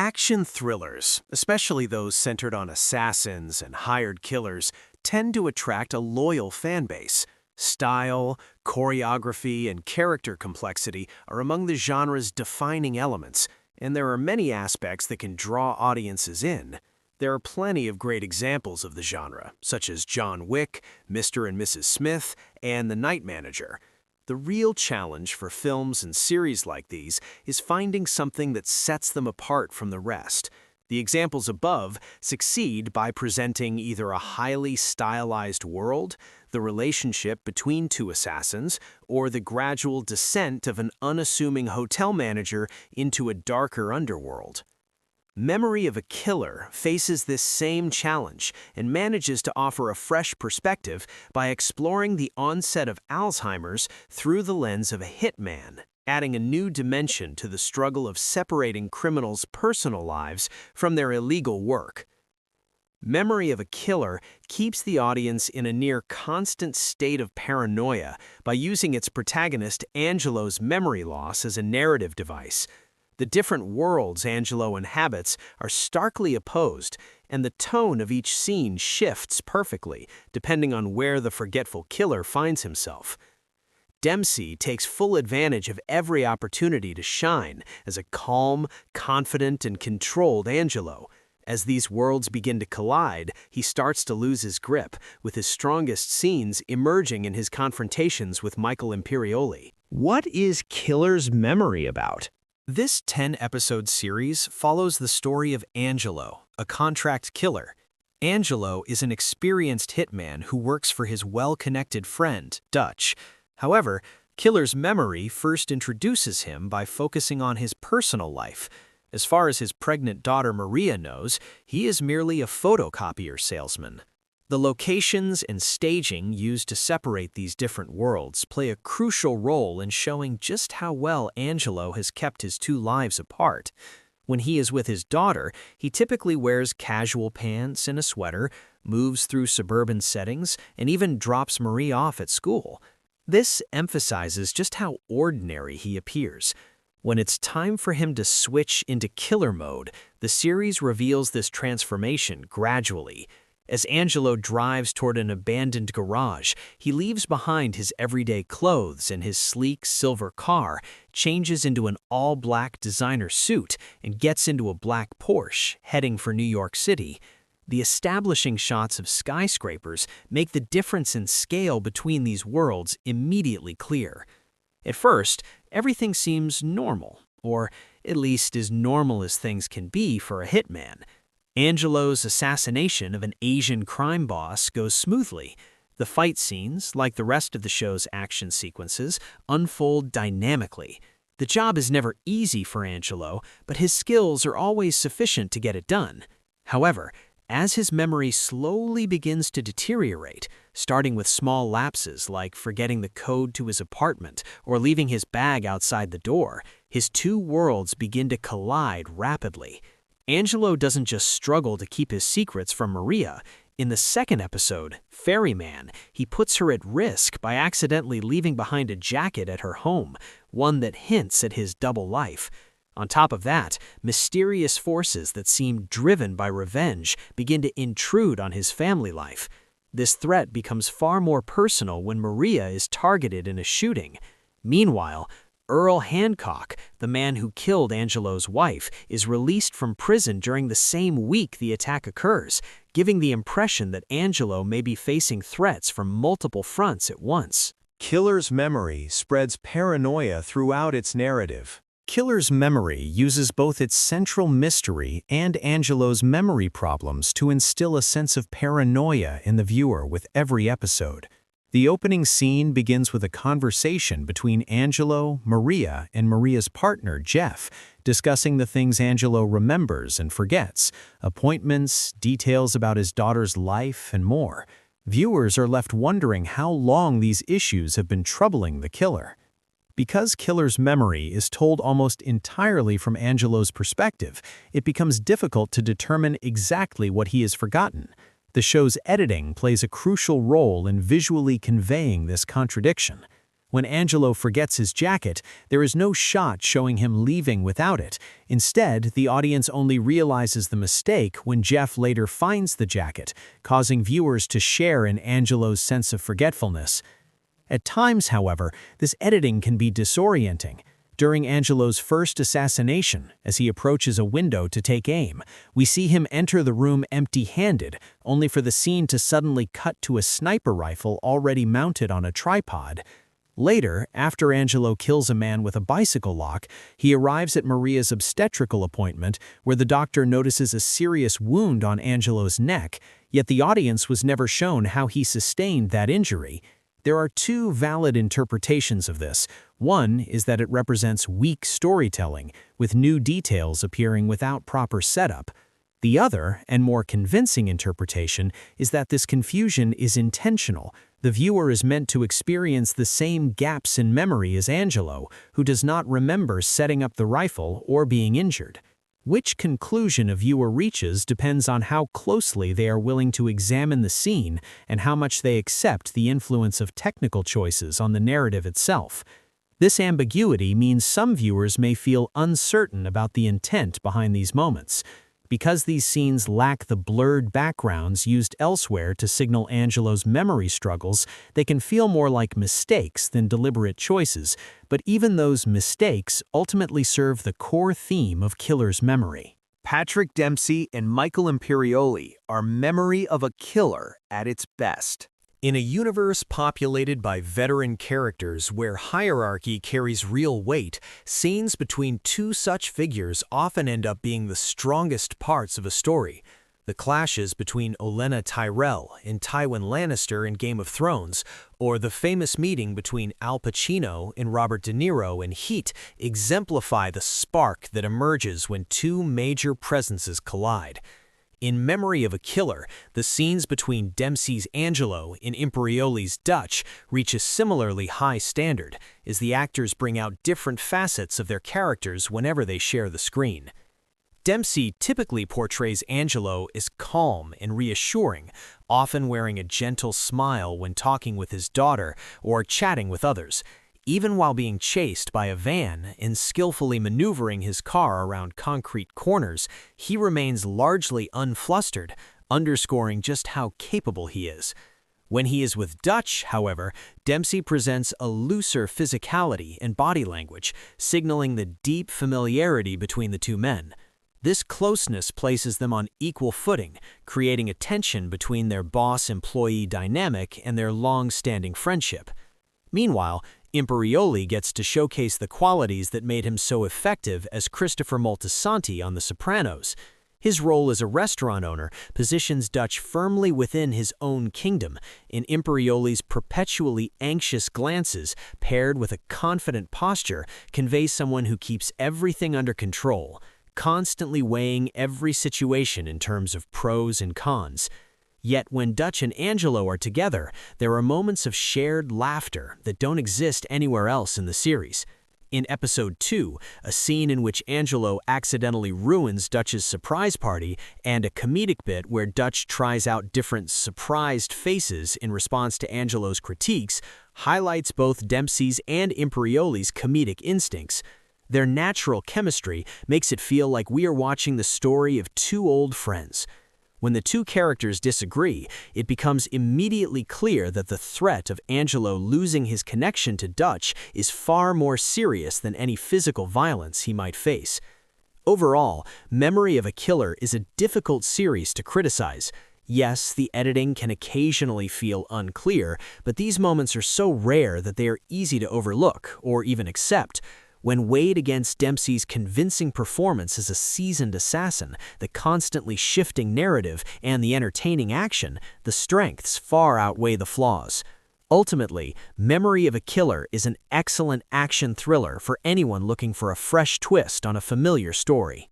Action thrillers, especially those centered on assassins and hired killers, tend to attract a loyal fan base. Style, choreography, and character complexity are among the genre's defining elements, and there are many aspects that can draw audiences in. There are plenty of great examples of the genre, such as John Wick, Mr. and Mrs. Smith, and The Night Manager. The real challenge for films and series like these is finding something that sets them apart from the rest. The examples above succeed by presenting either a highly stylized world, the relationship between two assassins, or the gradual descent of an unassuming hotel manager into a darker underworld. Memory of a Killer faces this same challenge and manages to offer a fresh perspective by exploring the onset of Alzheimer's through the lens of a hitman, adding a new dimension to the struggle of separating criminals' personal lives from their illegal work. Memory of a Killer keeps the audience in a near constant state of paranoia by using its protagonist Angelo's memory loss as a narrative device. The different worlds Angelo inhabits are starkly opposed, and the tone of each scene shifts perfectly, depending on where the forgetful killer finds himself. Dempsey takes full advantage of every opportunity to shine as a calm, confident, and controlled Angelo. As these worlds begin to collide, he starts to lose his grip, with his strongest scenes emerging in his confrontations with Michael Imperioli. What is Killer's Memory about? This 10-episode series follows the story of Angelo, a contract killer. Angelo is an experienced hitman who works for his well-connected friend, Dutch. However, Killer's Memory first introduces him by focusing on his personal life. As far as his pregnant daughter Maria knows, he is merely a photocopier salesman. The locations and staging used to separate these different worlds play a crucial role in showing just how well Angelo has kept his two lives apart. When he is with his daughter, he typically wears casual pants and a sweater, moves through suburban settings, and even drops Marie off at school. This emphasizes just how ordinary he appears. When it's time for him to switch into killer mode, the series reveals this transformation gradually. As Angelo drives toward an abandoned garage, he leaves behind his everyday clothes and his sleek silver car, changes into an all-black designer suit, and gets into a black Porsche, heading for New York City. The establishing shots of skyscrapers make the difference in scale between these worlds immediately clear. At first, everything seems normal, or at least as normal as things can be for a hitman. Angelo's assassination of an Asian crime boss goes smoothly. The fight scenes, like the rest of the show's action sequences, unfold dynamically. The job is never easy for Angelo, but his skills are always sufficient to get it done. However, as his memory slowly begins to deteriorate, starting with small lapses like forgetting the code to his apartment or leaving his bag outside the door, his two worlds begin to collide rapidly. Angelo doesn't just struggle to keep his secrets from Maria. In the second episode, Ferryman, he puts her at risk by accidentally leaving behind a jacket at her home, one that hints at his double life. On top of that, mysterious forces that seem driven by revenge begin to intrude on his family life. This threat becomes far more personal when Maria is targeted in a shooting. Meanwhile, Earl Hancock, the man who killed Angelo's wife, is released from prison during the same week the attack occurs, giving the impression that Angelo may be facing threats from multiple fronts at once. Killer's Memory spreads paranoia throughout its narrative. Killer's Memory uses both its central mystery and Angelo's memory problems to instill a sense of paranoia in the viewer with every episode. The opening scene begins with a conversation between Angelo, Maria, and Maria's partner, Jeff, discussing the things Angelo remembers and forgets, appointments, details about his daughter's life, and more. Viewers are left wondering how long these issues have been troubling the killer. Because Killer's Memory is told almost entirely from Angelo's perspective, it becomes difficult to determine exactly what he has forgotten. The show's editing plays a crucial role in visually conveying this contradiction. When Angelo forgets his jacket, there is no shot showing him leaving without it. Instead, the audience only realizes the mistake when Jeff later finds the jacket, causing viewers to share in Angelo's sense of forgetfulness. At times, however, this editing can be disorienting. During Angelo's first assassination, as he approaches a window to take aim, we see him enter the room empty-handed, only for the scene to suddenly cut to a sniper rifle already mounted on a tripod. Later, after Angelo kills a man with a bicycle lock, he arrives at Maria's obstetrical appointment, where the doctor notices a serious wound on Angelo's neck, yet the audience was never shown how he sustained that injury. There are two valid interpretations of this. One is that it represents weak storytelling, with new details appearing without proper setup. The other, and more convincing interpretation, is that this confusion is intentional. The viewer is meant to experience the same gaps in memory as Angelo, who does not remember setting up the rifle or being injured. Which conclusion a viewer reaches depends on how closely they are willing to examine the scene and how much they accept the influence of technical choices on the narrative itself. This ambiguity means some viewers may feel uncertain about the intent behind these moments. Because these scenes lack the blurred backgrounds used elsewhere to signal Angelo's memory struggles, they can feel more like mistakes than deliberate choices, but even those mistakes ultimately serve the core theme of Killer's memory. Patrick Dempsey and Michael Imperioli are Memory of a Killer at its best. In a universe populated by veteran characters where hierarchy carries real weight, scenes between two such figures often end up being the strongest parts of a story. The clashes between Olenna Tyrell and Tywin Lannister in Game of Thrones, or the famous meeting between Al Pacino and Robert De Niro in Heat exemplify the spark that emerges when two major presences collide. In Memory of a Killer, the scenes between Dempsey's Angelo and Imperioli's Dutch reach a similarly high standard, as the actors bring out different facets of their characters whenever they share the screen. Dempsey typically portrays Angelo as calm and reassuring, often wearing a gentle smile when talking with his daughter or chatting with others. Even while being chased by a van and skillfully maneuvering his car around concrete corners, he remains largely unflustered, underscoring just how capable he is. When he is with Dutch, however, Dempsey presents a looser physicality and body language, signaling the deep familiarity between the two men. This closeness places them on equal footing, creating a tension between their boss-employee dynamic and their long-standing friendship. Meanwhile, Imperioli gets to showcase the qualities that made him so effective as Christopher Moltisanti on The Sopranos. His role as a restaurant owner positions Dutch firmly within his own kingdom, and Imperioli's perpetually anxious glances, paired with a confident posture, convey someone who keeps everything under control, constantly weighing every situation in terms of pros and cons. Yet when Dutch and Angelo are together, there are moments of shared laughter that don't exist anywhere else in the series. In Episode 2, a scene in which Angelo accidentally ruins Dutch's surprise party, and a comedic bit where Dutch tries out different surprised faces in response to Angelo's critiques, highlights both Dempsey's and Imperioli's comedic instincts. Their natural chemistry makes it feel like we are watching the story of two old friends. When the two characters disagree, it becomes immediately clear that the threat of Angelo losing his connection to Dutch is far more serious than any physical violence he might face. Overall, Memory of a Killer is a difficult series to criticize. Yes, the editing can occasionally feel unclear, but these moments are so rare that they are easy to overlook or even accept. When weighed against Dempsey's convincing performance as a seasoned assassin, the constantly shifting narrative, and the entertaining action, the strengths far outweigh the flaws. Ultimately, Memory of a Killer is an excellent action thriller for anyone looking for a fresh twist on a familiar story.